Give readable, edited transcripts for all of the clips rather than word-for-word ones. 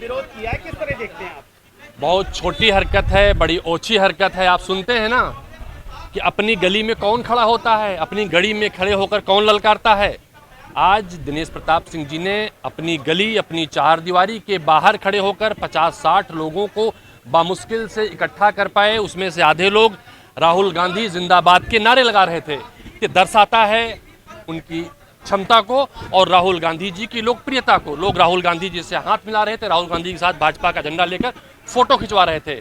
विरोध किया है, किस तरह देखते हैं आप? बहुत छोटी हरकत है, बड़ी ओछी हरकत है। आप सुनते हैं ना कि अपनी गली में कौन खड़ा होता है, अपनी गली में खड़े होकर कौन ललकारता है। आज दिनेश प्रताप सिंह जी ने अपनी गली, अपनी चार दीवारी के बाहर खड़े होकर 50-60 लोगों को बामुश्किल से इकट्ठा कर पाए। उसमें से आधे लोग राहुल गांधी जिंदाबाद के नारे लगा रहे थे। ये दर्शाता है उनकी क्षमता को और राहुल गांधी जी की लोकप्रियता को। लोग राहुल गांधी जी से हाथ मिला रहे थे, राहुल गांधी के साथ भाजपा का झंडा लेकर फोटो खिंचवा रहे थे।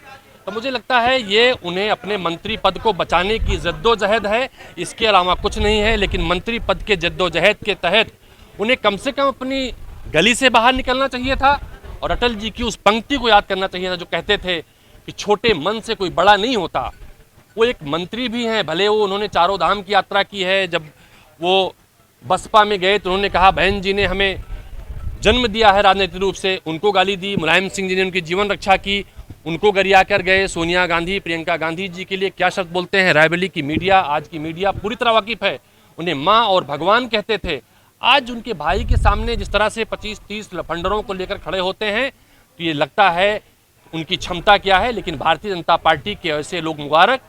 तो मुझे लगता है ये उन्हें अपने मंत्री पद को बचाने की जद्दोजहद है, इसके अलावा कुछ नहीं है। लेकिन मंत्री पद के जद्दोजहद के तहत उन्हें कम से कम अपनी गली से बाहर निकलना चाहिए था और अटल जी की उस पंक्ति को याद करना चाहिए था जो कहते थे कि छोटे मन से कोई बड़ा नहीं होता। वो एक मंत्री भी हैं, भले वो उन्होंने चारों धाम की यात्रा की है। जब वो बसपा में गए तो उन्होंने कहा बहन जी ने हमें जन्म दिया है राजनीतिक रूप से, उनको गाली दी। मुलायम सिंह जी ने उनकी जीवन रक्षा की, उनको गरिया कर गए। सोनिया गांधी, प्रियंका गांधी जी के लिए क्या शब्द बोलते हैं। रायबरेली की मीडिया, आज की मीडिया पूरी तरह वाकिफ है। उन्हें माँ और भगवान कहते थे। आज उनके भाई के सामने जिस तरह से 25-30 लफंडरों को लेकर खड़े होते हैं तो ये लगता है उनकी क्षमता क्या है। लेकिन भारतीय जनता पार्टी के ऐसे लोग मुबारक।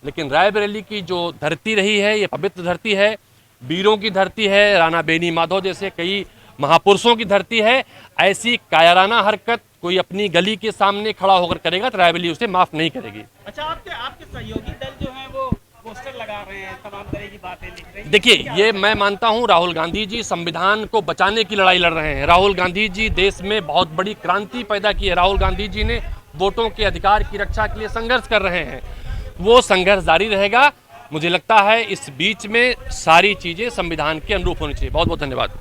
लेकिन रायबरेली की जो धरती रही है ये पवित्र धरती है, वीरों की धरती है, राणा बेनी माधव जैसे कई महापुरुषों की धरती है। ऐसी कायराना हरकत कोई अपनी गली के सामने खड़ा होकर करेगा तो रायबरेली उसे माफ नहीं करेगी। अच्छा, आपके सहयोगी दल जो है वो पोस्टर लगा रहे हैं, तमाम तरह की बातें लिख रहे हैं। देखिए, ये मैं मानता हूं राहुल गांधी जी संविधान को बचाने की लड़ाई लड़ रहे हैं। राहुल गांधी जी देश में बहुत बड़ी क्रांति पैदा की है। राहुल गांधी जी ने वोटों के अधिकार की रक्षा के लिए संघर्ष कर रहे हैं। वो संघर्ष जारी रहेगा। मुझे लगता है इस बीच में सारी चीजें संविधान के अनुरूप होनी चाहिए। बहुत बहुत धन्यवाद।